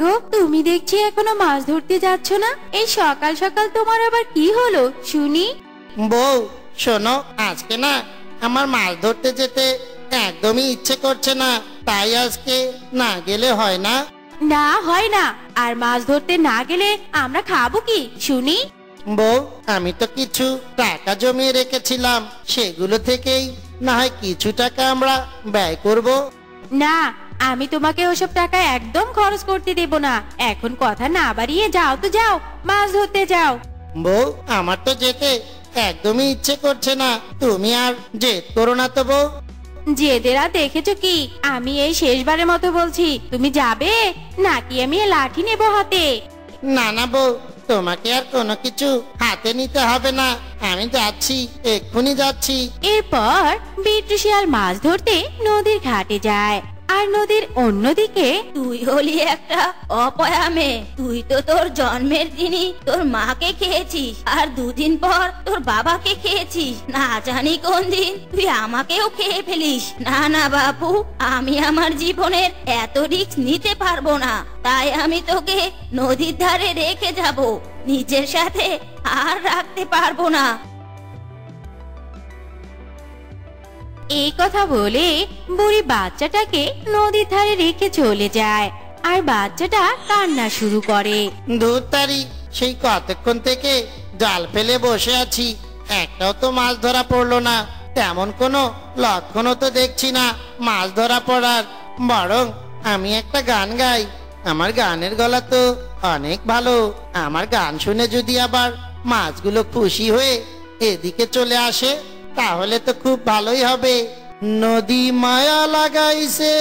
গো, তুমি দেখছি এখনো মাছ ধরতে যাচ্ছ না? এই সকাল সকাল তোমার আবার কি হলো শুনি? বউ শোনো, আজকে না আমার মাছ ধরতে যেতে একদমই ইচ্ছে করছে না, তাই আজকে না গেলে হয় না? না হয় না। আর মাছ ধরতে না গেলে আমরা খাবো কি শুনি? বউ, আমি তো কিছু টাকা জমিয়ে রেখেছিলাম, সেগুলো থেকেই না হয় কিছু টাকা আমরা ব্যয় করব। না, আমি তোমাকে ওসব টাকা একদম খরচ করতে দেব না। এখন কথা না বাড়িয়ে যাও তো, যাও মাছ ধরতে যাও। বউ, আমার তো যেতে একদমই ইচ্ছে করছে না, তুমি আর জেদ করো না তো বউ। জেদেরা দেখেছো কি? আমি এই শেষবারের মতো বলছি, তুমি যাবে নাকি আমি এ লাঠি নেবো হাতে? না না বউ, তোমাকে আর কোনো কিছু হাতে নিতে হবে না, আমি যাচ্ছি, এক্ষুনি যাচ্ছি। এরপর বিট্টু শিয়াল মাছ ধরতে নদীর ঘাটে যায়। আর নদীর অন্যদিকে তুই হলি একটা অপয়া মেয়ে। তুই তো তোর জন্মের দিনই তোর মাকে খেয়েছিস, আর দুদিন পর তোর বাবাকে খেয়েছিস। না জানি কোন দিন তুই আমাকেও খেয়ে ফেলিস। না না বাপু, আমি আমার জীবনের এত রিস্ক নিতে পারবো না, তাই আমি তোকে নদীর ধারে রেখে যাব, নিজের সাথে আর রাখতে পারবো না। এই কথা বলে বুড়ি বাচ্চাটাকে নদীর ধারে রেখে চলে যায়। আর বাচ্চাটা কান্না শুরু করে। ধুর তারি, সেই কতক্ষণ থেকে জাল ফেলে বসে আছি, একটাও তো মাছ ধরা পড়লো না। তেমন কোনো লক্ষণও তো দেখছি না মাছ ধরা পড়ার। বরং আমি একটা গান গাই, আমার গানের গলা তো অনেক ভালো। আমার গান শুনে যদি আবার মাছগুলো খুশি হয়ে এদিকে চলে আসে, তাহলে তো খুব ভালোই হবে। নদী মায়া লাগাইছে,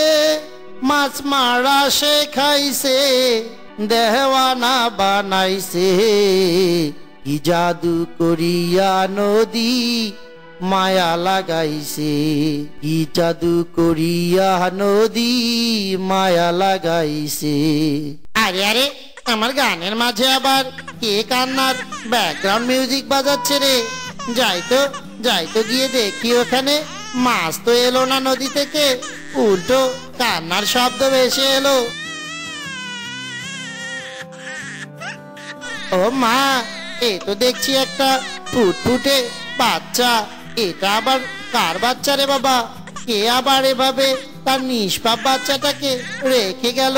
মাছ মারা শেখাইছে, দেওয়ানা বানাইছে, কি জাদু করিয়া নদী মায়া লাগাইছে, কি জাদু করিয়া নদী মায়া লাগাইছে। আরে আরে, আমার গানের মাঝে আবার কে কান্নার ব্যাকগ্রাউন্ড মিউজিক বাজাচ্ছে রে? যাই তো গিয়ে দেখি ওখানে। মাছ তো এলো না নদী থেকে, উল্টো কান্নার শব্দ ভেসে এলো। ও মা, এ তো দেখছি একটা ফুটফুটে বাচ্চা। এটা আবার কার বাচ্চা রে বাবা? কে আবার এভাবে তার নিষ্পাপ বাচ্চাটাকে রেখে গেল?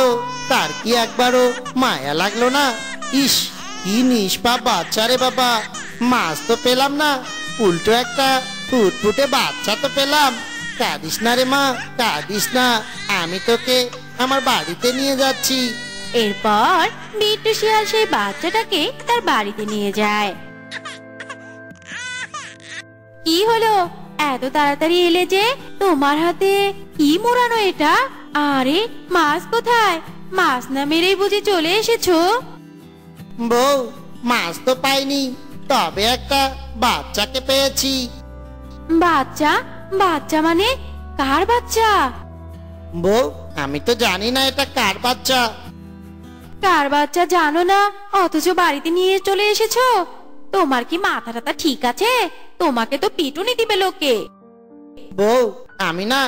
তার কি একবারও মায়া লাগলো না? ইস, কি নিষ্পাপ বাচ্চা রে বাবা! মাছ তো পেলাম না, উল্টো একটা ফুটফুটে বাচ্চা তো পেলাম। কাঁদিস না রে মা, কাঁদিস না, আমি তোকে আমার বাড়িতে নিয়ে যাচ্ছি। এরপর বিট্টু শিয়াল সেই বাচ্চাটাকে তার বাড়িতে নিয়ে যায়। কি হলো, এত তাড়াতাড়ি এলে যে? তোমার হাতে কি মোড়ানো এটা? আরে মাছ কোথায়? মাছ না মেরেই বুঝি চলে এসেছো? বউ, মাছ তো পাইনি, তবে একটা বাচ্চাকে পেয়েছি। বাচ্চা? বাচ্চা মানে কার বাচ্চা? বউ, আমি তো জানি না এটা কার বাচ্চা। কার বাচ্চা জানো না, অথচ বাড়িতে নিয়ে চলে এসেছো? তোমার কি মাথা টাথা ঠিক আছে? তোমাকে তো পিটুনি দিবে লোকে। বউ, আমি না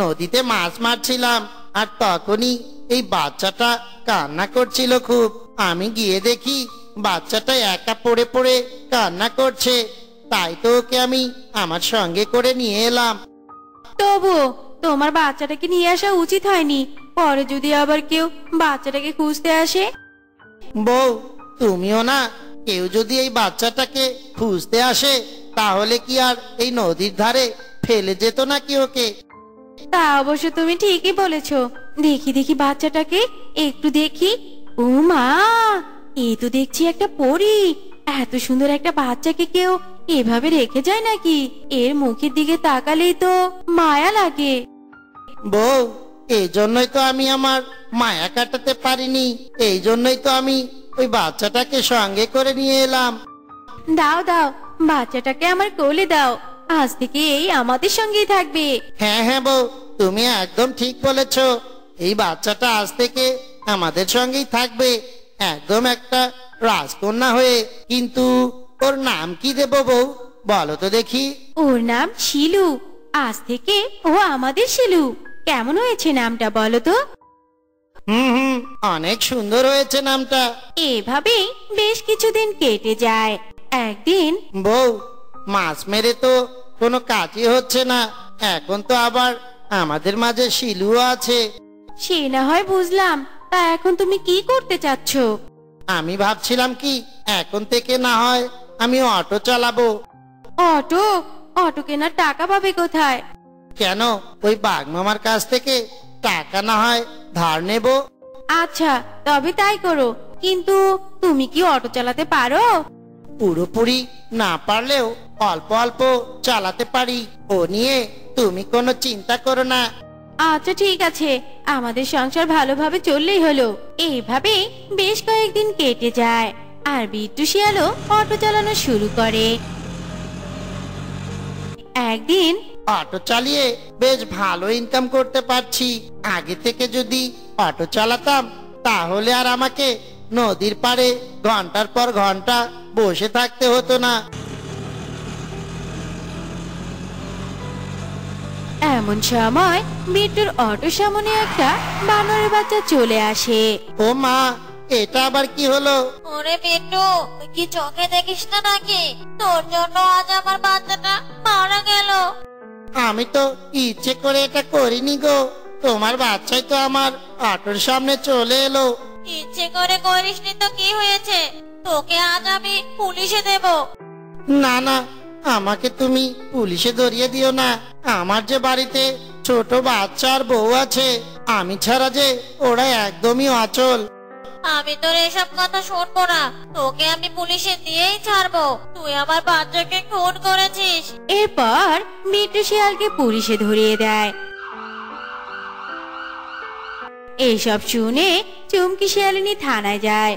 নদীতে মাছ মারছিলাম, আর তখনই এই বাচ্চাটা কান্না করছিল খুব। আমি গিয়ে দেখি বাচ্চাটা একা পড়ে পড়ে কান্না করছে, তাই তো ওকে আমি আমার সঙ্গে করে নিয়ে এলাম। তবু তোমার বাচ্চাটাকে নিয়ে আসা উচিত হয়নি। পরে যদি আবার কেউ বাচ্চাটাকে খুঁজতে আসে? বউ, তুমিও না, কেউ যদি এই বাচ্চাটাকে খুঁজতে আসে, তাহলে কি আর এই নদীর ধারে ফেলে যেত নাকি ওকে? তা অবশ্য তুমি ঠিকই বলেছো। দেখি দেখি বাচ্চাটাকে, একটু দেখি। ও মা, এই তো দেখছি একটা পরী। এত সুন্দর একটা বাচ্চাকে কেউ এভাবে রেখে যায় নাকি? এর মুখের দিকে তাকালেই তো মায়া লাগে। বউ, এই জন্যই তো আমি আমার মায়া কাটাতে পারিনি, এই জন্যই তো আমি ওই বাচ্চাটাকে সঙ্গে করে নিয়ে এলাম। দাও দাও, বাচ্চাটাকে আমার কোলে দাও। আজ থেকে এই আমাদের সঙ্গেই থাকবে। হ্যাঁ হ্যাঁ বউ, তুমি একদম ঠিক বলেছ। এই বাচ্চাটা আজ থেকে আমাদের সঙ্গেই থাকবে, একদম একটা রাজকন্যা হয়ে। কিন্তু ওর নাম কি দেব বউ, বলো তো দেখি? ওর নাম শিলু। আজ থেকে ও আমাদের শিলু। কেমন হয়েছে নামটা বলো তো? হুম হুম, অনেক সুন্দর হয়েছে নামটা। এভাবেই বেশ কিছুদিন কেটে যায়। একদিন বউ, মাছ মেরে তো কোনো কাজই হচ্ছে না, এখন তো আবার আমাদের মাঝে শিলুও আছে। সে না হয় বুঝলাম, তা এখন তুমি কি করতে চাচ্ছ? আমি ভাবছিলাম কি, এখন থেকে না হয় আমি অটো চালাবো। অটো? অটো কেনার টাকা পাবে কোথায়? কেন, ওই বাঘ মামার কাছ থেকে টাকা না হয় ধার নেব। আচ্ছা, তবে তাই করো, কিন্তু তুমি কি অটো চালাতে পারো? পুরোপুরি না পারলেও অল্প অল্প চালাতে পারি, ও নিয়ে তুমি কোনো চিন্তা করো না। আচ্ছা ঠিক আছে, আমাদের সংসার ভালোভাবে চললেই হলো। এইভাবে বেশ কয়েকদিন কেটে যায়, আর বিট্টু শিয়ালও অটো চালানো শুরু করে। একদিন অটো চালিয়ে বেশ ভালো ইনকাম করতে পারছি। আগে থেকে যদি অটো চালাতাম তাহলে আর আমাকে নদীর পাড়ে ঘন্টার পর ঘন্টা বসে থাকতে হতো না। এমন সময় বিট্টুর অটোর সামনে একটা বানরের বাচ্চা চলে আসে। ও মা, এটা আবার কি হলো? ওরে বিট্টু, তুই কি চোখে দেখিস না নাকি? তোর জন্য আজ আমার বাচ্চাটা মারা গেল। আমি তো ইচ্ছে করে এটা করিনি গো, তোমার বাচ্চাই তো আমার অটোর সামনে চলে এলো। ইচ্ছে করে করিসনি তো কি হয়েছে? তোকে আজ আমি পুলিশে দেব। না না, আমাকে তুমি পুলিশে ধরিয়ে দিও না। আমার যে বাড়িতে ছোট বাচ্চা আর বউ আছে, আমি ছাড়া যে ওরা একদমই অচল। আমি তোর এসব কথা শুনবো না, তোকে আমি পুলিশে দিয়েই ছাড়বো। তুই আমার বাচ্চাকে খুন করেছিস। এরপর বিট্টু শিয়ালকে পুলিশে ধরিয়ে দেয়। এইসব শুনে চুমকি শিয়ালিনী থানায় যায়।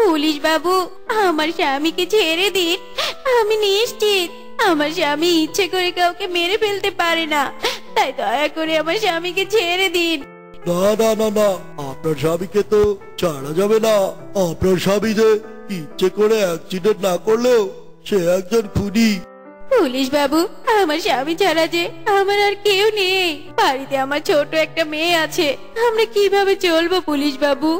পুলিশ বাবু, আমার স্বামীকে ছেড়ে দিন। আমি নিশ্চিত আমার স্বামী ইচ্ছে করে কাউকে মেরে ফেলতে পারে না, তাই দয়া করে আমার স্বামীকে ছেড়ে দিন। না না না না, আপনার স্বামীকে তো ছাড়া যাবে না। আপনার স্বামী যে ইচ্ছে করে অ্যাক্সিডেন্ট না করলেও সে একজন খুনি। পুলিশ বাবু, আমার স্বামী ছাড়া যে আমার আর কেউ নেই। বাড়িতে আমার ছোট একটা মেয়ে আছে, আমরা কিভাবে চলবো পুলিশ বাবু?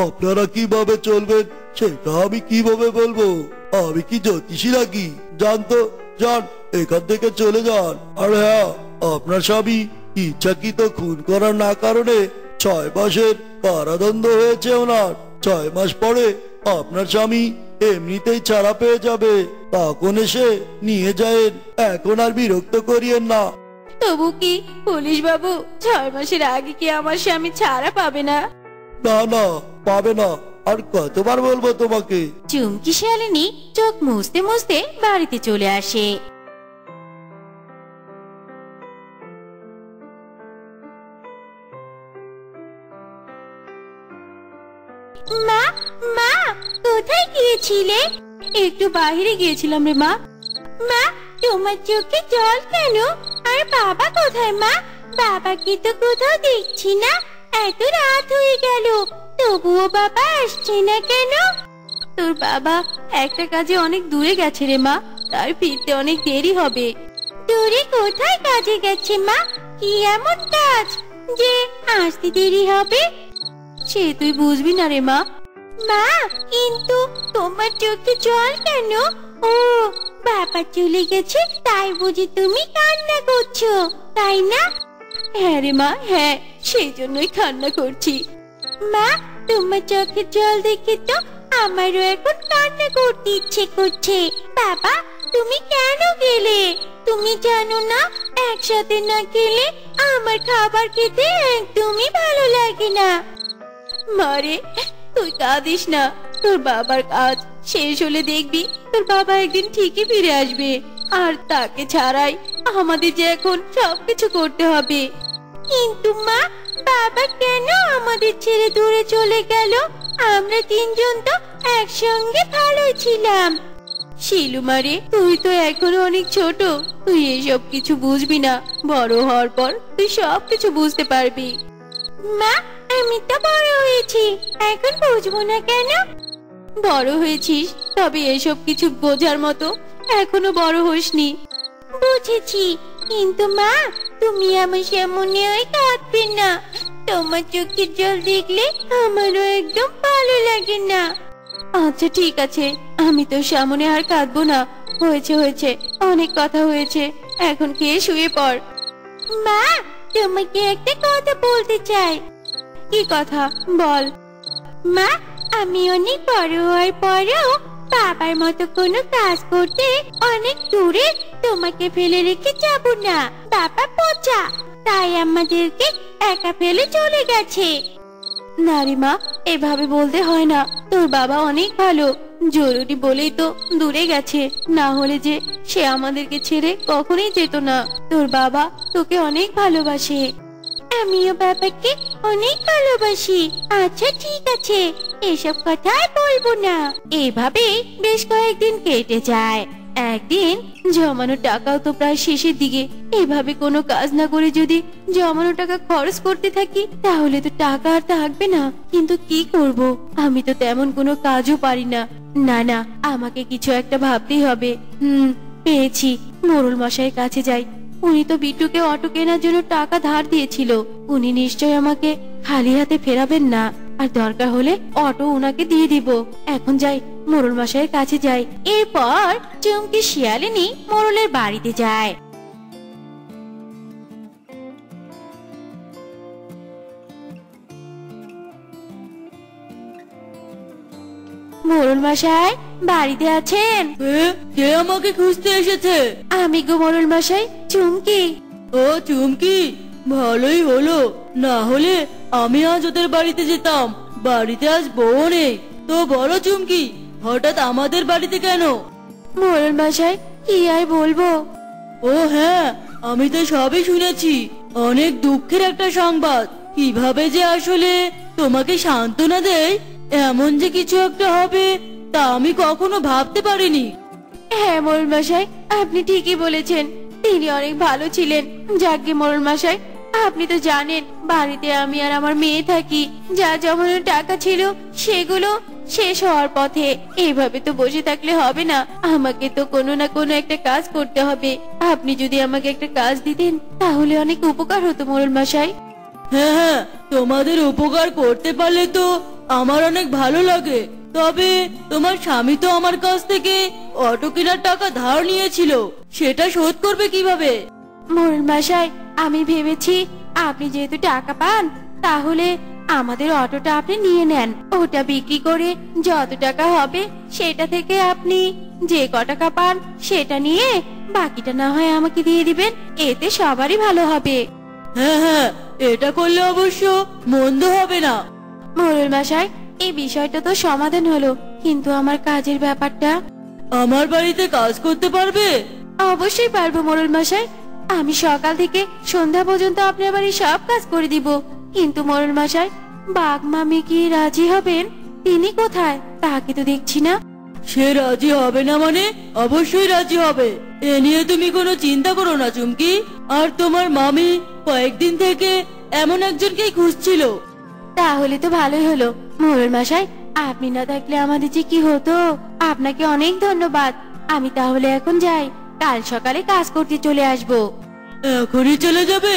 আপনারা কিভাবে চলবেন সেটা আমি কিভাবে বলবো? আমি কি জ্যোতিষী নাকি? যান তো, যান, এখান থেকে চলে যান। আর হ্যাঁ, আপনার স্বামী ইচ্ছাকৃত খুন করার না কারণে 6 মাসের কারাদণ্ড হয়েছে ওনার। 6 মাস পরে আপনার স্বামী এমনিতেই ছাড়া পেয়ে যাবে, তখন এসে নিয়ে যায়েন। এখন আর বিরক্ত করিয়েন না। তবু কি পুলিশ বাবু, 6 মাসের আগে কি আমার স্বামী ছাড়া পাবে না? না না, পাবে না। আর কতবার বলবো তোমাকে? চুমকি শালিনী চোখ মুছতে মুছতে বাড়িতে চলে আসে। মা, মা, কোথায় গিয়েছিলে? একটু বাইরে গিয়েছিলাম রে মা। মা, তোমার চোখে জল কেন? আর বাবা কোথায় মা? বাবাকে তো কোথাও দেখছি না, এত রাত হয়ে গেল, তবুও বাবা আসছে না কেন? তোর বাবা একটা কাজে অনেক দূরে গেছে রে মা, তার ফিরতে অনেক দেরি হবে। দূরে কোথায় কাজে গেছে মা? কি এমন কাজ যে আসতে দেরি হবে? সে তুই বুঝবি না রে মা। মা, কিন্তু তোমার চোখে জল কেন? ও, বাবা চলে গেছে তাই বুঝি তুমি কান্না করছো, তাই না? হ্যাঁ রে মা, হ্যাঁ, সেই জন্যই কান্না করছি। মা, তোমার চোখে জল দেখে তো আমারও এখন কান্না করতে ইচ্ছে করছে। বাবা, তুমি কেন গেলে? তুমি জানো না, একসাথে না গেলে আমার খাবার খেতে একদমই ভালো লাগে না। মারে, তুই কাঁদিস না, তোর বাবার কাজ শেষ হলে দেখবি তোর বাবা একদিন ঠিকই ফিরে আসবে। আর তাকে ছাড়াই আমাদের যে এখন সবকিছু করতে হবে। কিন্তু মা, বাবা কেন আমাদের ছেড়ে দূরে চলে গেল? আমরা তিনজন তো একসঙ্গে ভালোই ছিলাম। শিলু মারে, তুই তো এখনো অনেক ছোট, তুই এসব কিছু বুঝবি না। বড় হওয়ার পর তুই সবকিছু বুঝতে পারবি। মা, আমি তো বড় হয়েছি, এখন বুঝবো না কেন? বড় হয়েছিস, তবে এসব কিছু বোঝার মতো এখনো বড় হসনি। বুঝেছি, কিন্তু মা তুমি আমার সামনে আর কাঁদবে না। তোমার চোখের জল দেখলে আমারও একদম ভালো লাগে না। আচ্ছা ঠিক আছে, আমি তো সামনে আর কাঁদবো না। হয়েছে হয়েছে, অনেক কথা হয়েছে, এখন খেয়ে শুয়ে পড়। মা, তোমাকে একটা কথা বলতে চাই। কি কথা বল। মা, আমি অনেক বড় হওয়ার পরেও বাবার মতো কোনো কাজ করতে অনেক দূরে তোমাকে ফেলে রেখে যাব না। বাবা পচা, তাই আমাদেরকে একা ফেলে চলে গেছে। না রে মা, এভাবে বলতে হয় না। তোর বাবা অনেক ভালো, জরুরি বলেই তো দূরে গেছে, না হলে যে সে আমাদেরকে ছেড়ে কখনোই যেত না। তোর বাবা তোকে অনেক ভালোবাসে। আমিও বাবাকে অনেক ভালোবাসি। আচ্ছা ঠিক আছে, এসব কথা আর বলবো না। এভাবে বেশ কয়েকদিন কেটে যায়। একদিন জমানো টাকাও তো প্রায় শেষের দিকে। এভাবে কোনো কাজ না করে যদি জমানো টাকা খরচ করতে থাকি তাহলে তো টাকা আর থাকবে না। কিন্তু কি করব, আমি তো তেমন কোনো কাজও পারি না। না না, আমাকে কিছু একটা ভাবতেই হবে। পেয়েছি, মোড়ল মশাইয়ের কাছে যাই। উনি তো বিট্টুকে অটো কেনার জন্য টাকা ধার দিয়েছিল। উনি নিশ্চয় আমাকে খালি হাতে ফেরাবেন না, আর দরকার হলে অটো উনাকে দিয়ে দিব। এখন যাই, মোড়ল মশাইয়ের কাছে যাই। এরপর চুমকি শিয়ালিনী মোড়লের বাড়িতে যায়। মোড়ল মশাই বাড়িতে আছেন? কে আমাকে খুঁজতে এসেছে? আমি গো মোড়ল মশাই, চুমকি। ও চুমকি, ভালোই হলো, না হলে আমি আজ ওদের বাড়িতে যেতাম। বাড়িতে আজ বউ নেই। তো বলো চুমকি, হঠাৎ আমাদের বাড়িতে কেন? মোড়ল মশাই কি আর বলবো। ও হ্যাঁ, আমি তো সবই শুনেছি। অনেক দুঃখের একটা সংবাদ। কিভাবে যে আসলে তোমাকে সান্ত্বনা দেয়, এমন যে কিছু একটা হবে তা আমি কখনো ভাবতে পারিনি। হ্যাঁ মোড়ল মশাই, আপনি ঠিকই বলেছেন। তিনি অনেক ভালো ছিলেন। যাকে মোড়ল মশাই, আপনি তো জানেন বাড়িতে আমি আর আমার মেয়ে থাকি। যা জমানো টাকা ছিল সেগুলো শেষ হওয়ার পথে। এইভাবে তো বসে থাকলে হবে না, আমাকে তো কোনো না কোনো একটা কাজ করতে হবে। আপনি যদি আমাকে একটা কাজ দিতেন তাহলে অনেক উপকার হতো মোড়ল মশাই। হ্যাঁ হ্যাঁ, তোমাদের উপকার করতে পারলে তো আমার অনেক ভালো লাগে। তবে তোমার স্বামী তো আমার কাছ থেকে অটো কেনার টাকা ধার নিয়েছিল, সেটা শোধ করবে কিভাবে? মোড়ল মশাই, আমি ভেবেছি আপনি যেহেতু টাকা পান তাহলে আমাদের অটোটা আপনি নিয়ে নেন। ওটা বিক্রি করে যত টাকা হবে সেটা থেকে আপনি যে ক টাকা পান সেটা নিয়ে বাকিটা না হয় আমাকে দিয়ে দিবেন। এতে সবারই ভালো হবে। হ্যাঁ হ্যাঁ, এটা করলে অবশ্য মন্দ হবে না। মোড়ল মশাই, এই বিষয়টা তো সমাধান হলো, কিন্তু আমার কাজের ব্যাপারটা। আমার বাড়িতে কাজ করতে পারবে? অবশ্যই পারবো মোড়ল মশাই। আমি সকাল থেকে সন্ধ্যা পর্যন্ত আপনার বাড়ির সব কাজ করে দিব। কিন্তু মোড়ল মশাই, বাঘ মামি কি রাজি হবেন? তিনি কোথায়? তাকে তো দেখছি না। সে রাজি হবে না মানে? অবশ্যই রাজি হবে। এ নিয়ে তুমি কোনো চিন্তা করো না চুমকি। আর তোমার মামি কয়েকদিন থেকে এমন একজনকেই খুঁজছিল। তাহলে তো ভালোই হলো মোড়ল মশাই, আপনি না থাকলে আমাদের যে কি হতো। আপনাকে অনেক ধন্যবাদ। আমি তাহলে এখন যাই, কাল সকালে কাজ করতে চলে আসবো। এখনই চলে যাবে?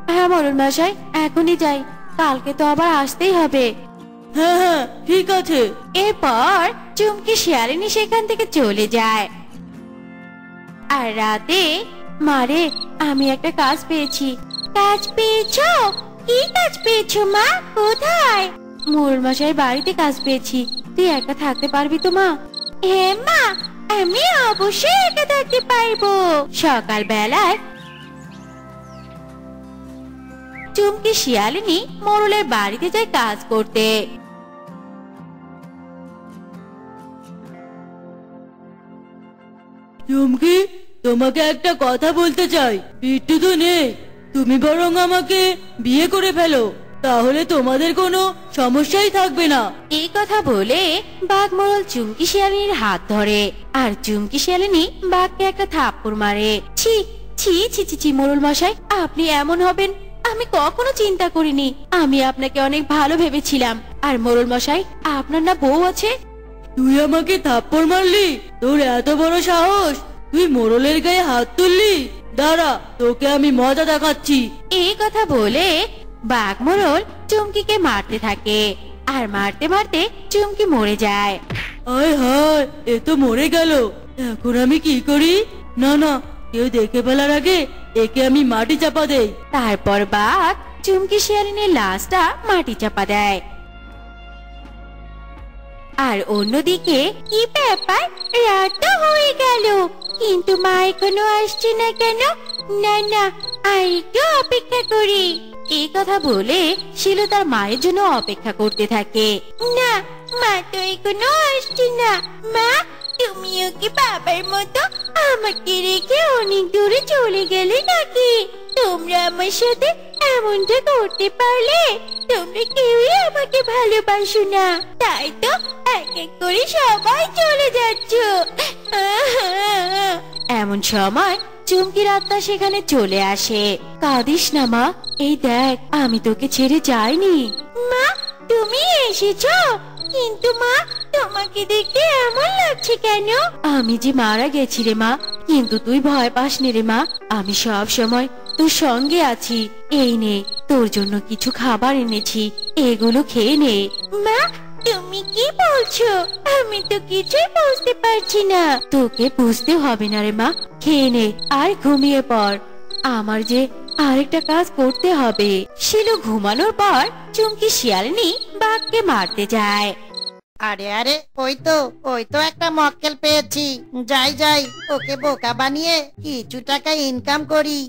হ্যাঁ মোড়ল মশাই, এখনই যাই, কালকে তো আবার আসতেই হবে। হ্যাঁ হ্যাঁ ঠিক আছে। এরপর চুমকি শিয়ালিনী সেখান থেকে চলে যায়। আর রাতে, মারে আমি একটা কাজ পেয়েছি। কাজ পেয়েছো? কি কাজ পেয়েছো মা? কোথায়? মোড়ল মশাই বাড়িতে কাজ পেয়েছি। তুই একা থাকতে পারবি তো মা? হ্যাঁ মা, আমি অবশ্যই একা থাকতে পারবো। সকাল বেলায় চুমকি শিয়ালিনী মোড়লের বাড়িতে যায় কাজ করতে। চুমকি, তোমাকে একটা কথা বলতে চাই। বিট্টু তো নেই, তুমি বরং আমাকে বিয়ে করে ফেলো, তাহলে তোমাদের কোনো সমস্যাই থাকবে না। এই কথা বলে বাঘ মোড়ল চুমকি শিয়ালিনীর হাত ধরে, আর চুমকি শিয়ালিনী বাঘকে একটা থাপ্পড় মারে। ছি ছি ছি ছি ছি, মোড়ল মশাই আপনি এমন হবেন আমি কখনো চিন্তা করিনি। আমি আপনাকে অনেক ভালো ভেবেছিলাম। আর মোড়ল মশাই, আপনার না বউ আছে? তুই আমাকে থাপ্পড় মারলি? তোর এত বড় সাহস, তুই মোড়লের গায়ে হাত তুললি? দাঁড়া, তোকে আমি মজা দেখাচ্ছি। এই কথা বলে বাঘ মোড়ল চুমকিকে মারতে থাকে, আর মারতে মারতে চুমকি মরে যায়। আয় হায়, এ তো মরে গেল। এখন আমি কি করি? না না, কেউ দেখে ফেলার আগে একে আমি মাটি চাপা দেই। তারপর বাঘ চুমকি শিয়ালিনীর লাশটা মাটি চাপা দেয়। আর অন্যদিকে কি ব্যাপার, রাত তো হয়ে গেল, কিন্তু মা এখনো আসছে না কেন? না না, আর একটু অপেক্ষা করি। এই কথা বলে শিলু তার মায়ের জন্য অপেক্ষা করতে থাকে। না, মা তো এখনো আসছে না। মা, তুমিও কি বাবার মতো আমাকে রেখে অনেক দূরে চলে গেলে নাকি? তোমরা আমার সাথে এমনটা করতে পারলে? তোমরা কেউই আমাকে ভালোবাসো না, তাই তো এক এক করে সবাই চলে যাচ্ছ। এমন সময় চুমকির আত্মা সেখানে চলে আসে। কাঁদিস না মা, এই দেখ আমি তোকে ছেড়ে যাইনি। মা, তুমি এসেছো? কিন্তু মা, তোমাকে দেখতে এমন লাগছে কেন? আমি যে মারা গেছি রে মা, কিন্তু তুই ভয় পাস নি রে মা, আমি সব সময় তোর সঙ্গে আছি। এই নে, তোর জন্য কিছু খাবার এনেছি, এগুলো খেয়ে নে। মা, তুমি কি বলছো? আমি তো কিছুই বুঝতে পারছি না। তোকে বুঝতে হবে না রে মা, খেয়ে নে আর ঘুমিয়ে পড়। আমার যে আরেকটা কাজ করতে হবে। শিলু ঘুমানোর পর চুমকি শিয়ালিনী বাঘকে মারতে যায়। আরে আরে, ওই তো একটা মক্কেল পেয়েছি। যাই যাই, ওকে বোকা বানিয়ে কিছু টাকা ইনকাম করি।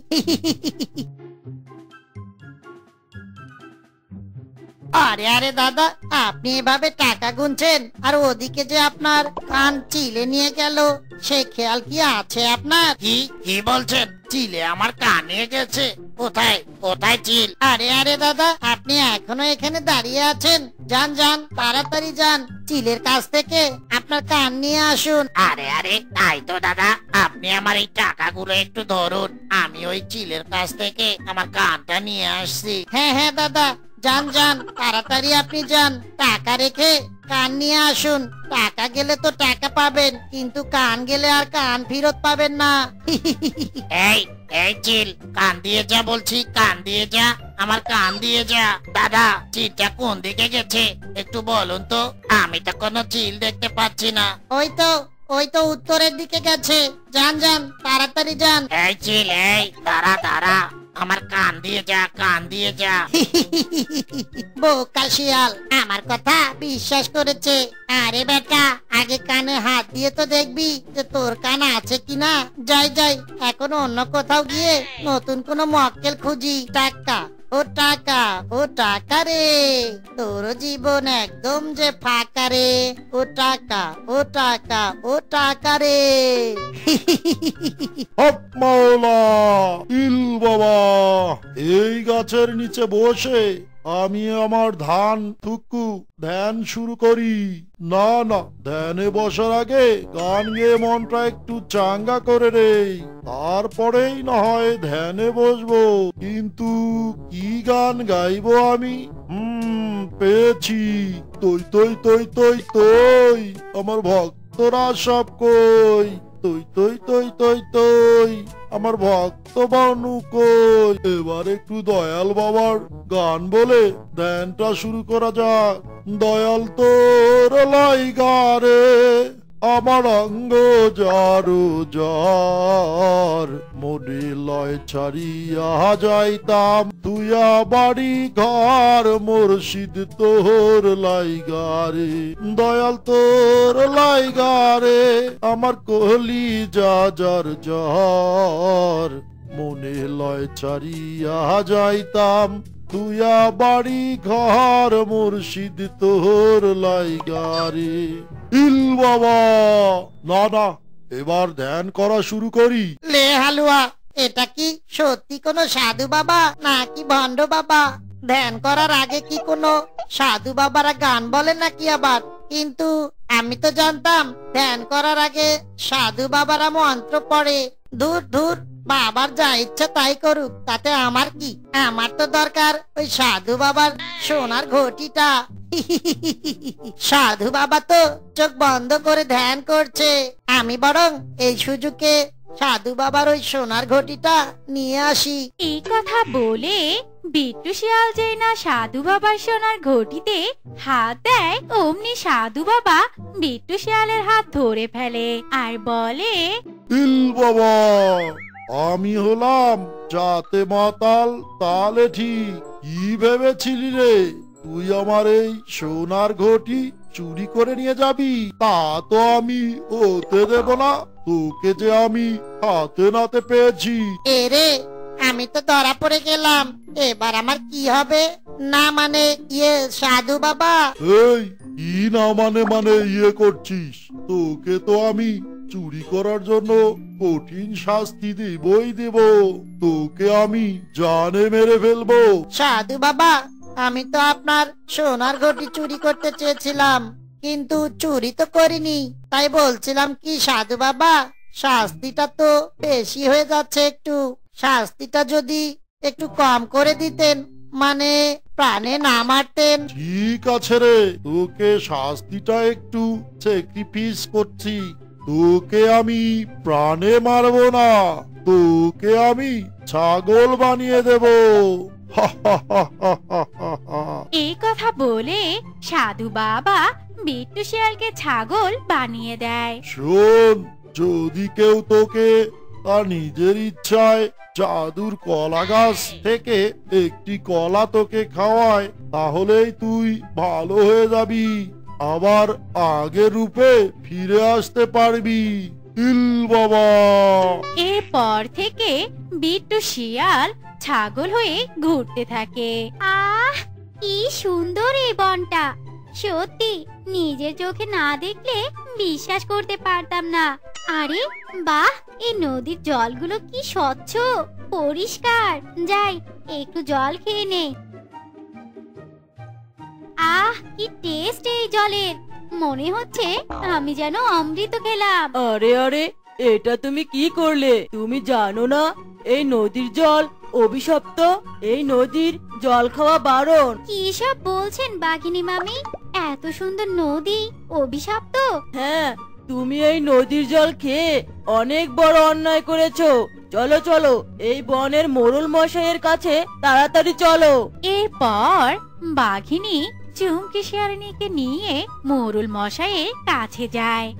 আরে আরে দাদা, আপনি এভাবে টাকা গুনছেন আর ওদিকে যে আপনার কান চিলে নিয়ে গেল, সে খেয়াল কি আছে আপনার? কি কি বলছেন? চিলে আমার কানে গেছে? কোথায় কোথায় চিল? আরে আরে দাদা, আপনি এখনো এখানে দাঁড়িয়ে আছেন? যান যান, তাড়াতাড়ি যান, চিলের কাছ থেকে আপনার কান নিয়ে আসুন। আরে আরে, তাই তো দাদা, আপনি আমার এই টাকাগুলো একটু ধরুন, আমি ওই চিলের কাছ থেকে আমার কানটা নিয়ে আসছি। হ্যাঁ হ্যাঁ দাদা, যান যান, তাড়াতাড়ি আপনি যান, টাকা রেখে কান নিয়ে আসুন। টাকা গেলে তো টাকা পাবেন, কিন্তু কান গেলে আর কান ফেরত পাবেন না। এই এই চিল, কান দিয়ে যা বলছি, কান দিয়ে যা, আমার কান দিয়ে যা। দাদা, চিলটা কোন দিকে গেছে একটু বলুন তো, আমি তো কোনো চিল দেখতে পাচ্ছি না। ওই তো উত্তরের দিকে গেছে। যান যান, তাড়াতাড়ি যান। এই চিল, এই দাঁড়া দাঁড়া, আমার কান দিয়ে যা, কান দিয়ে যা। বোকা শিয়াল আমার কথা বিশ্বাস করেছে। আরে বেটা, আগে কানে হাত দিয়ে তো দেখবি যে তোর কান আছে কিনা। যাই যাই, এখন অন্য কোথাও গিয়ে নতুন কোনো মক্কেল খুঁজি। টাকা ও টাকা, ও টাকা রে, তোর জীবন একদম যে ফাঁকা রে। ও টাকা, ও টাকা, ও টাকা রে। হপ মাওলা, ইল বাবা, এই গাছের নিচে বসে আমি আমার ধ্যান শুরু করি। না না, ধ্যানে বসার আগে গান গেয়ে মনটা একটু চাঙ্গা করে রে, তারপরেই না হয় ধ্যানে বসবো। কিন্তু কি গান গাইবো আমি? পেয়েছি। তৈ তৈ তৈ তৈ তৈ, আমার ভক্তরা সব কই? তৈ তৈ তৈ তৈ তৈ, আমার ভক্ত বানু কই? এবার একটু দয়াল বাবার গান বলে ধ্যানটা শুরু করা যাক। দয়াল তোর লাইগা রে, আমার অঙ্গ জারু জ্বর, মনে লয় ছাড়িয়া যাইতাম তুইয়া বাড়ি ঘর, মুর্শিদ তোর লাইগা রে, দয়াল তোর লাইগা রে, আমার কলি যা যার জ্বর, মনে লয় ছাড়িয়া যাইতাম তুইয়া বাড়ি ঘর, মুর্শিদ তোর লাইগা রে। ইল বাবা, না না, এবার ধ্যান করা শুরু করি। লে হালুয়া, এটা কি সত্যি কোনো সাধু বাবা নাকি ভণ্ড বাবা? ধ্যান করার আগে কি কোনো সাধু বাবারা গান বলে নাকি আবার? কিন্তু আমি তো জানতাম ধ্যান করার আগে সাধু বাবারা মন্ত্র পড়ে। দূর দূর, বাবার যা ইচ্ছা তাই করুক, তাতে আমার কি? আমার তো দরকার ওই সাধু বাবার সোনার ঘটিটা। সাধু বাবা তো চোখ বন্ধ করে ধ্যান করছে, আমি বরং এই সুযোগে সাধু বাবার ওই সোনার ঘটিটা নিয়ে আসি। এই কথা বলে বিট্টু শিয়াল যেই না সাধু বাবার সোনার ঘটিতে হাত দেয়, অমনি সাধু বাবা বিট্টু শিয়ালের হাত ধরে ফেলে আর বলে, ইল বাবা, আমি হলাম যাতে মাতাল তালে ঠিক। কি ভেবেছিলি রে তুই আমার এই সোনার ঘটি চুরি করে নিয়ে যাবি? তা তো আমি হতে দেব না, তোকে যে আমি হাতে নাতে পেয়েছি। এরে, আমি তো ধরা পড়ে গেলাম, এবার আমার কি হবে? না মানে সাধু বাবা। এই কি না মানে ইয়ে করছিস? তোকে তো আমি চুরি করার জন্য কঠিন শাস্তি দেবই দেব। তোকে আমি জানে মেরে ফেলবো। সাধু বাবা, আমি তো আপনার সোনার ঘটি চুরি করতে চেয়েছিলাম, কিন্তু চুরি তো করিনি। তাই বলছিলাম কি সাধু বাবা, শাস্তিটা তো বেশি হয়ে যাচ্ছে, একটু শাস্তিটা যদি একটু কম করে দিতেন, মানে প্রাণে না মারতেন। ঠিক আছে রে, তোকে শাস্তিটা একটু স্যাক্রিফাইস করছি। তোকে আমি প্রাণে মারবো না, তোকে আমি ছাগল বানিয়ে দেব। এই কথা বলে সাধু বাবা বিট্টু শিয়ালকে ছাগল বানিয়ে দেয়। শোন, যদি কেউ তোকে তার নিজের ইচ্ছায় জাদুর কলা গাছ থেকে একটি কলা তোকে খাওয়ায়, তাহলেই তুই ভালো হয়ে যাবি, আবার আগের রূপে ফিরে আসতে পারবি। ইল বাবা। এরপর থেকে বিট্টু শিয়াল ছাগল হয়ে ঘুরতে থাকে। আহ, কি সুন্দর এই বনটা! সত্যি নিজের চোখে না দেখলে বিশ্বাস করতে পারতাম না। আরে বাহ, এই নদীর জলগুলো কি স্বচ্ছ পরিষ্কার। যাই, একটু জল খেয়ে নেই। আহ, কি টেস্ট এই জলের! মনে হচ্ছে আমি যেন অমৃত খেলাম। আরে আরে, এটা তুমি কি করলে? তুমি জানো না এই নদীর জল অভিশপ্ত? এই নদীর জল খাওয়া বারণ। কি সব বলছেন বাঘিনী মামি? এত সুন্দর নদী অভিশপ্ত? হ্যাঁ, তুমি এই নদীর জল খেয়ে অনেক বড় অন্যায় করেছো। চলো চলো, এই বনের মোড়ল মশাইয়ের কাছে তাড়াতাড়ি চলো। এরপর বাঘিনী চুমকি শিয়ালিনীকে নিয়ে মোড়ল মশাইয়ের কাছে যায়।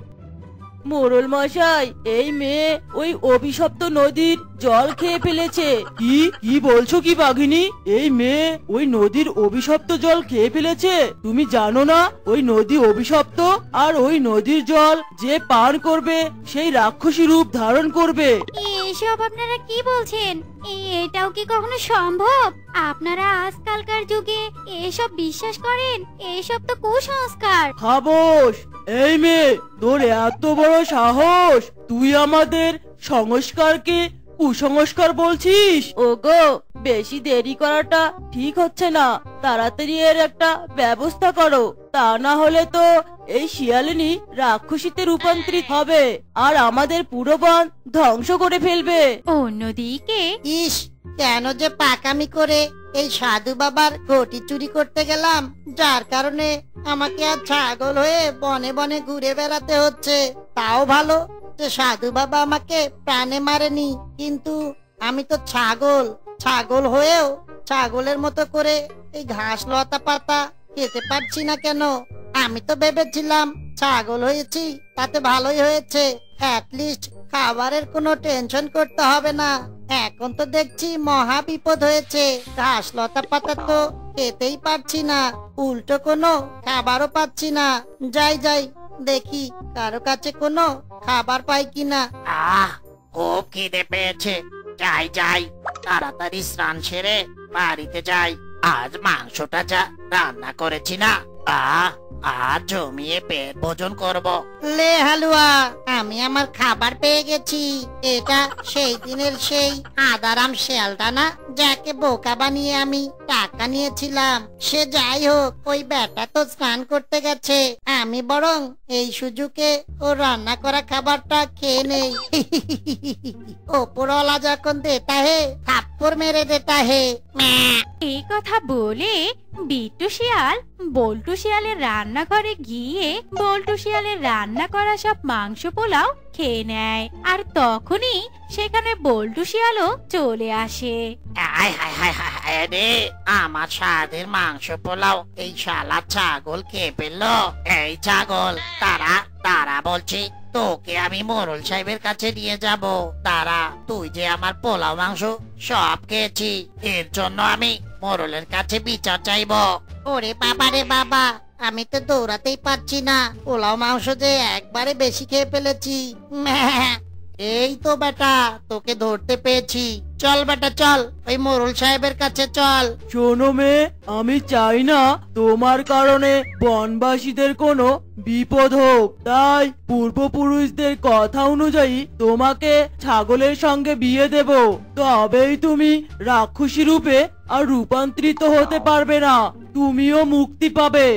মোড়ল মশাই, এই মেয়ে ওই অভিশপ্ত নদীর জল খেয়ে ফেলেছে। কি কি বলছো কি বাঘিনী? এই মেয়ে ওই নদীর অভিশপ্ত জল খেয়ে ফেলেছে? তুমি জানো না ওই নদী অভিশপ্ত? আর ওই নদীর জল যে পান করবে সেই রাক্ষসী রূপ ধারণ করবে। এসব আপনারা কি বলছেন? এটাও কি কখনো সম্ভব? আপনারা আজকালকার যুগে এসব বিশ্বাস করেন? এসব তো কুসংস্কার। খাবোস! এই মেয়ে, তোর এত বড় সাহস, তুই আমাদের সংস্কারকে কুসংস্কার বলছিস? ওগো, বেশি দেরি করাটা ঠিক হচ্ছে না, তাড়াতাড়ি এর একটা ব্যবস্থা করো, তা না হলে তো এই শিয়ালিনী রাক্ষসীতে রূপান্তরিত হবে আর আমাদের পুরো বন ধ্বংস করে ফেলবে। অন্যদিকে ইস, কেন যে পাকামি করে এই সাধু বাবার ঘটি চুরি করতে গেলাম, যার কারণে আমাকে আর ছাগল হয়ে বনে বনে ঘুরে বেড়াতে হচ্ছে। তাও ভালো যে সাধু বাবা আমাকে প্রাণে মারেনি, কিন্তু আমি তো ছাগল হয়েও ছাগলের মতো করে এই ঘাস লতা পাতা খেতে পারছি না কেন? আমি তো ভেবেছিলাম ছাগল হয়েছি তাতে ভালোই হয়েছে, অ্যাটলিস্ট খাবারের কোনো টেনশন করতে হবে না। এখন তো দেখছি মহা বিপদ হয়েছে, ঘাস লতা পাতা তো খেতেই পারছি না, উল্টো কোনো খাবারও পাচ্ছি না। যাই যাই, দেখি কারো কাছে কোনো খাবার পাই কিনা। খুব খিদে পেয়েছে, যাই যাই, তাড়াতাড়ি স্নান সেরে বাড়িতে যাই। আজ মাংসটা যা রান্না করেছি না, আর জমিয়ে পেট ভোজন করব। লে হালুয়া, আমি আমার খাবার পেয়ে গেছি। এটা সেই দিনের সেই আদারাম শেয়ালটা না, যাকে বোকা বানিয়ে আমি টাকা টাকা নিয়েছিলাম। সে যাই হোক, ওই বেটা তো স্নান করতে গেছে, আমি বরং এই সুযোগে ও রান্না করা খাবারটা খেয়ে নেই। ওপরওয়ালা যখন দেতা হে থাপ্পড় মেরে দেতা হে। ম্যাঁ। এই কথা বলে বিট্টু শিয়াল বল্টু শিয়ালের রান্নাঘরে গিয়ে বল্টু শিয়ালের রান্না করা সব মাংস পোলাও খেয়ে নেয়। আর তখনই সেখানে বল্টু শিয়ালও চলে আসে। হায় হায় হায় হায় রে, আমার স্বাদের মাংস পোলাও এই শালা ছাগল খেয়ে ফেললো। এই ছাগল, তারা তারা বলছি তোকে আমি মোরল সাহেবের কাছে নিয়ে যাব। তারা, তুই যে আমার পোলাও মাংস সব খেয়েছি, এর জন্য আমি মোরলের কাছে বিচার চাইবো। ওরে বাবা রে বাবা, আমি তো দৌড়াতেই পারছি না, পোলাও মাংস যে একবারে বেশি খেয়ে ফেলেছি। এই তো বেটা, তোকে ধরতে পেয়েছি। চল বেটা চল, ওই মোরল সাহেবের কাছে চল। শোনো মেয়ে, আমি চাই না তোমার কারণে বনবাসীদের কোনো বিপদ হোক, তাই পূর্বপুরুষদের কথা অনুযায়ী তোমাকে ছাগলের সঙ্গে বিয়ে দেব। তবেই তুমি রাক্ষসী রূপে আর রূপান্তরিত হতে পারবে না, তুমিও মুক্তি পাবে।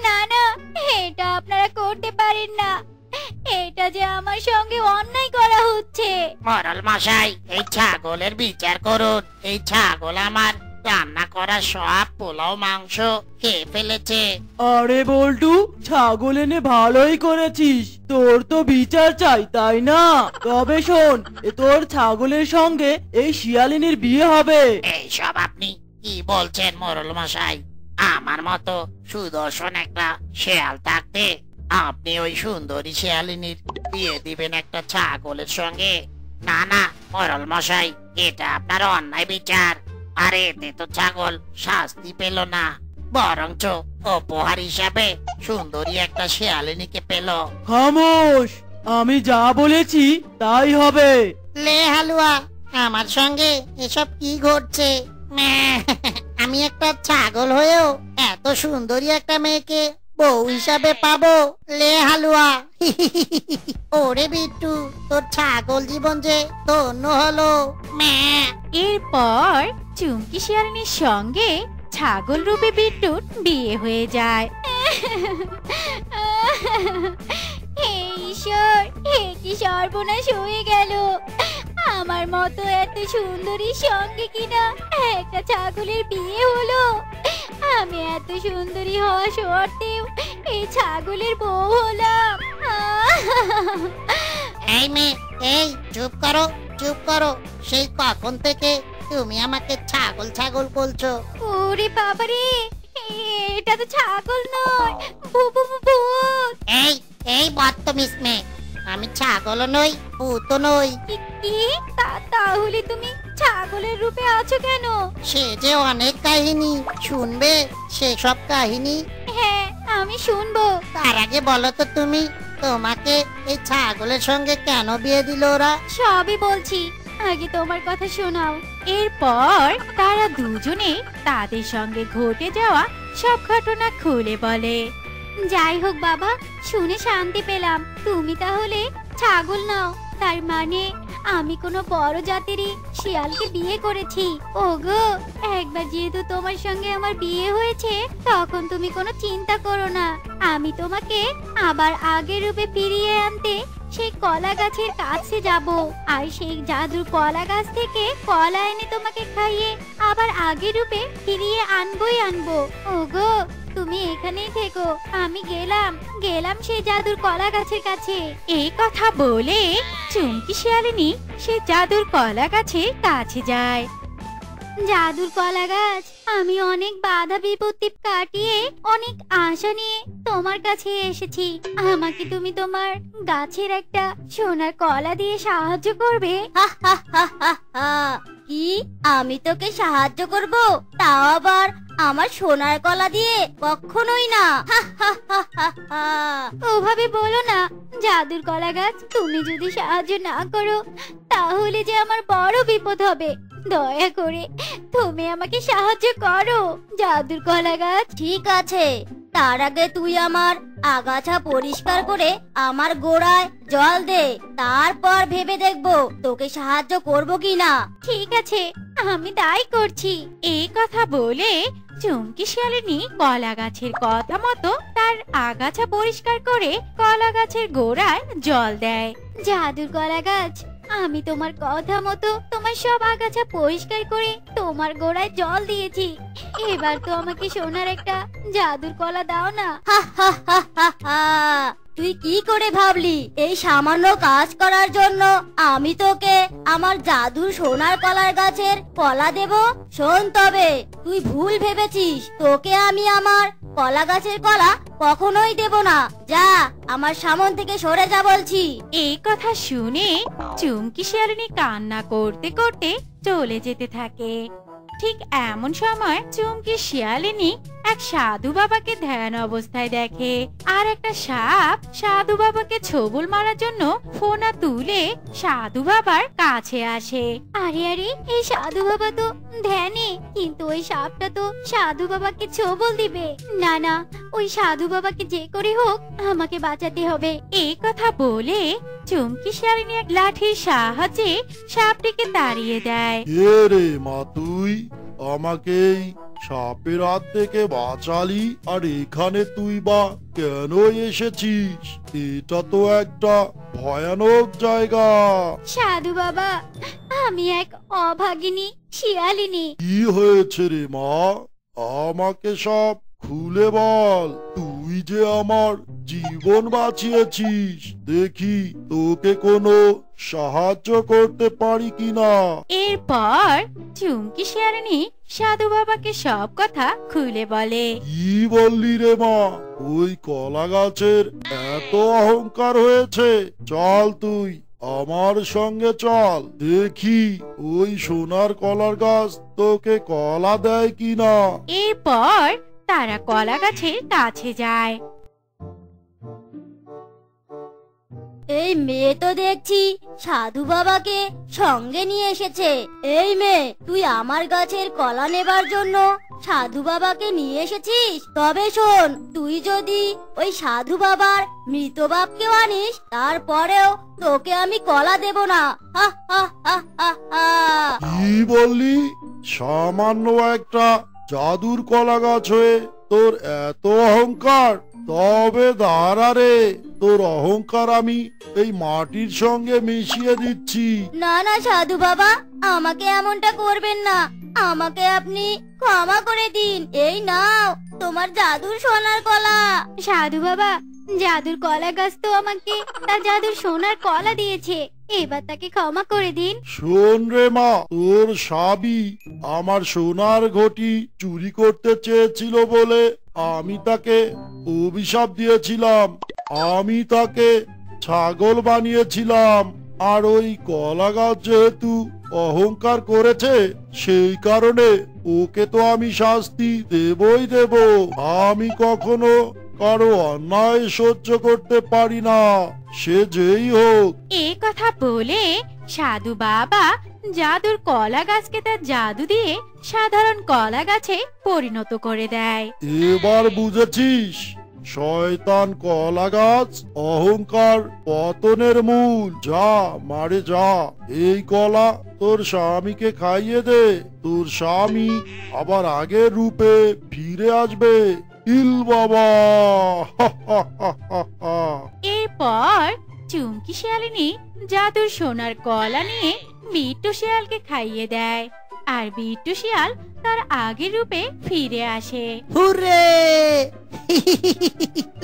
না না, এটা আপনারা করতে পারেন না, এটা যে আমার সঙ্গে অন্যায় করা হচ্ছে। মোরল মশাই, এই ছাগলের বিচার করুন। এই ছাগল আমার রান্না করা সব পোলাও মাংস খেয়ে ফেলেছে। আরে বল্টু, ছাগল এনে ভালোই করেছিস, তোর তো বিচার চাই তাই না? তবে শোন, তোর ছাগলের সঙ্গে এই শিয়ালিনীর বিয়ে হবে। এইসব আপনি কি বলছেন মোরল মশাই? আমার মতো সুদর্শন একটা শেয়াল থাকতে আপনি ওই সুন্দরী শেয়ালিনীর বিয়ে দিবেন একটা ছাগলের সঙ্গে? না না মোরল মশাই, এটা আপনার অন্যায় বিচার। আরে এতে তো ছাগল শাস্তি পেল না, বরঞ্চ উপহার হিসাবে সুন্দরী একটা শেয়ালিনীকে পেল। খামোশ, আমি যা বলেছি তাই হবে। লে হালুয়া, আমার সঙ্গে এসব কি ঘটছে? আমি একটা ছাগল হয়েও এত সুন্দরী একটা মেয়েকে বউ হিসাবে পাবো? লে হালুয়া। ওরে বিট্টু, তোর ছাগল জীবন যে ধন্য হলো। এরপর চুমকি শিয়ালিনীর সঙ্গে ছাগল রূপে বিট্টুর বিয়ে হয়ে যায়। হে ঈশ্বর, হে কি সর্বনাশ হয়ে গেল! আমার মতো এত সুন্দরীর সঙ্গে কিনা একটা ছাগলের বিয়ে হলো। আমি এত সুন্দরী হওয়া সত্ত্বেও এই ছাগলের বউ হলাম। এই মেয়ে, এই চুপ করো, চুপ করো। সেই কখন থেকে তুমি আমাকে ছাগল ছাগল বলছো? ওরে বাবারে, এটা তো ছাগল নয়, ভূত। এই এই বদতমিজ মেয়ে, আমি ছাগলও নই, ভূতও নই। কি? তাহলে তুমি ছাগলের রূপে আছো কেন? সে যে অনেক কাহিনী, শুনবে সেসব কাহিনী? হ্যাঁ, আমি শুনবো। তার আগে বলো তো তুমি, তোমাকে এই ছাগলের সঙ্গে কেন বিয়ে দিল ওরা? সবই বলছি, আগে তোমার কথা শোনাও। এরপর তারা দুজনে তাদের সঙ্গে ঘটে যাওয়া সব ঘটনা খুলে বলে। যাই হোক বাবা, শুনে শান্তি পেলাম। তুমি তাহলে ছাগল নাও, তার মানে আমি কোনো বড় জাতেরই শিয়ালকে বিয়ে করেছি। ওগো, একবার যেহেতু তোমার সঙ্গে আমার বিয়ে হয়েছে, তখন তুমি কোনো চিন্তা করো না। আমি তোমাকে আবার আগের রূপে ফিরিয়ে আনতে সেই কলা গাছের কাছে যাব, আর সেই জাদুর কলা গাছ থেকে কলা এনে তোমাকে খাইয়ে আবার আগের রূপে ফিরিয়ে আনবো। ওগো, তুমি এখানেই থেকো, আমি গেলাম সেই জাদুর কলা গাছের কাছে। এই কথা বলে চুমকি শিয়ালিনী সে জাদুর কলা গাছের কাছে যায়। জাদুর কলা গাছ, আমি অনেক বাধা বিপত্তি কাটিয়ে অনেক আশা নিয়ে তোমার কাছে এসেছি। আমাকে তুমি তোমার গাছের একটা সোনার কলা দিয়ে সাহায্য করবে? কি? আমি তোকে সাহায্য করব? তাও আবার আমার সোনার কলা দিয়ে? কখনোই না। ওভাবে বলো না জাদুর কলা গাছ, তুমি যদি সাহায্য না করো তাহলে যে আমার বড় বিপদ হবে। দয়া করে তুমি আমাকে সাহায্য করো জাদুর কলা গাছ। ঠিক আছে, তার আগে তুই আমার আগাছা পরিষ্কার করে আমার গোড়ায় জল দে, তারপর ভেবে দেখবো তোকে সাহায্য করবো কিনা। ঠিক আছে, আমি তাই করছি। এই কথা বলে চুমকি শিয়ালিনী কলা গাছের কথা মতো তার আগাছা পরিষ্কার করে কলা গাছের গোড়ায় জল দেয়। জাদুর কলা গাছ, আমি তোমার কথা মতো তোমার সব আগাছা পরিষ্কার করে তোমার গোড়ায় জল দিয়েছি। এবার তো আমাকে সোনার একটা জাদুর কলা দাও না। হা হা হা হা হা। তুই কি করে ভাবলি এই সামান্য কাজ করার জন্য আমি তোকে আমার জাদুর সোনার কলার গাছের কলা দেব? শোন তবে, তুই ভুল ভেবেছিস। তোকে আমি আমার কলা গাছের কলা কখনোই দেব না। যা, আমার সামন থেকে সরে যা বলছি। এই কথা শুনে চুমকি শিয়ালিনী কান্না করতে করতে চলে যেতে থাকে। ঠিক এমন সময় চুমকি শিয়ালিনী এক সাধু বাবাকে ধ্যান অবস্থায় দেখে, আর একটা সাপ সাধু বাবাকে ছোবল মারার জন্য ফোনা তুলে সাধু বাবার কাছে আসে। আরে আরে, এই সাধু বাবা তো ধ্যানে, কিন্তু ওই সাপটা তো সাধু বাবাকে ছোবল দিবে। না না, ওই সাধু বাবাকে যে করে হোক আমাকে বাঁচাতে হবে। এই কথা বলে চুমকি শিয়ালিনী এক লাঠির সাহায্যে সাপটিকে তাড়িয়ে দেয়। কে রে মা তুই? আমাকে এই সাপের হাত থেকে বাঁচালি, আর এখানে তুই বা কেন এসেছিস? এটা তো একটা ভয়ানক জায়গা। সাধু বাবা, আমি এক অভাগিনী শিয়ালিনী। কি হয়েছে রে মা? আমাকে সব খুলে বল। তুই যে আমার জীবন বাঁচিয়েছিস, দেখি তোকে কোনো সাহায্য করতে পারি কিনা। এরপর চুমকি শিয়ালিনী সাধু বাবাকে সব কথা খুলে বলে। কি বললি রে মা? ওই কলা গাছের এত অহংকার হয়েছে? চল তুই আমার সঙ্গে চল, দেখি ওই সোনার কলার গাছ তোকে কলা দেয় কিনা। এরপর তারা কলা গাছের কাছে যায়। এই মেয়ে তো দেখছি সাধু বাবাকে সঙ্গে নিয়ে এসেছে। এই মেয়ে, তুই আমার গাছের কলা নেবার জন্য সাধু বাবাকে নিয়ে এসেছিস? তবে শোন, তুই যদি ওই সাধু বাবার মৃত বাপকেও আনিস, তারপরেও তোকে আমি কলা দেব না। হা হা হা হা হা। কি বললি? সামান্য একটা জাদুর কলা গাছ হয়ে তোর এত অহংকার? তবে দাঁড়া রে, তোর অহংকার আমি এই মাটির সঙ্গে মিশিয়ে দিচ্ছি। না না সাধু বাবা, আমাকে এমনটা করবেন না। আমাকে আপনি ক্ষমা করে দিন। এই নাও তোমার জাদুর সোনার কলা। সাধু বাবা, জাদুর কলা গাছ তো আমাকে তার জাদুর সোনার কলা দিয়েছে, এবার তাকে ক্ষমা করে দিন। শোন রে মা, তোর স্বামী আমার সোনার ঘটি চুরি করতে চেয়েছিল বলে আমি তাকে অভিশাপ দিয়েছিলাম। আমি তাকে ছাগল বানিয়েছিলাম, আর ওই কলা গাছ যেহেতু অহংকার করেছে, সেই কারণে ওকে তো আমি শাস্তি দেবই দেব। আমি কখনো কারো অন্যায় সহ্য করতে পারি না, সে যেই হোক। এই কথা বলে সাধু বাবা জাদুর কলা গাছকে তার জাদু দিয়ে সাধারণ কলা গাছে পরিণত করে দেয়। এবার বুঝেছিস? শয়তান কলা গাছ, অহংকার পতনের মূল। যা মারে যা, এই কলা তোর স্বামীকে খাইয়ে দে। তোর স্বামী আবার আগের রূপে ফিরে আসবে। ইল বাবা। এরপর চুমকি শিয়ালিনী জাদুর সোনার কলা নিয়ে বিট্টু শিয়ালকে খাইয়ে দেয়, আর বিট্টু শিয়াল তার আগের রূপে ফিরে আসে। হুররে!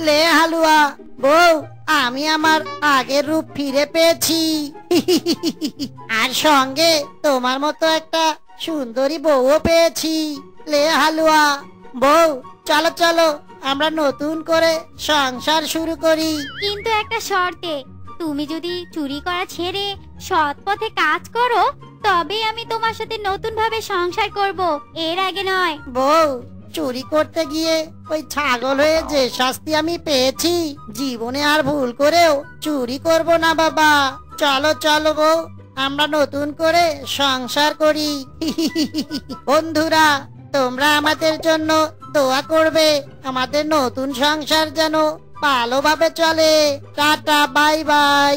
লে হালুয়া বউ, আমি আমার আগের রূপ ফিরে পেয়েছি। আর সঙ্গে তোমার মতো একটা সুন্দরী বউও পেয়েছি। লে হালুয়া বউ, চলো চলো, আমরা নতুন করে সংসার শুরু করি। কিন্তু একটা শর্তে, তুমি যদি চুরি করা ছেড়ে সৎ পথে কাজ করো, তবে আমি তোমার সাথে নতুন ভাবে সংসার করব, এর আগে নয়। বউ, চুরি করতে গিয়ে ওই ছাগল হয়ে যে শাস্তি আমি পেয়েছি, জীবনে আর ভুল করেও চুরি করব না বাবা। চলো চলো বউ, আমরা নতুন করে সংসার করি। বন্ধুরা, তোমরা আমাদের জন্য দোয়া করবে, আমাদের নতুন সংসার যেন ভালোভাবে চলে। Tata, bye bye.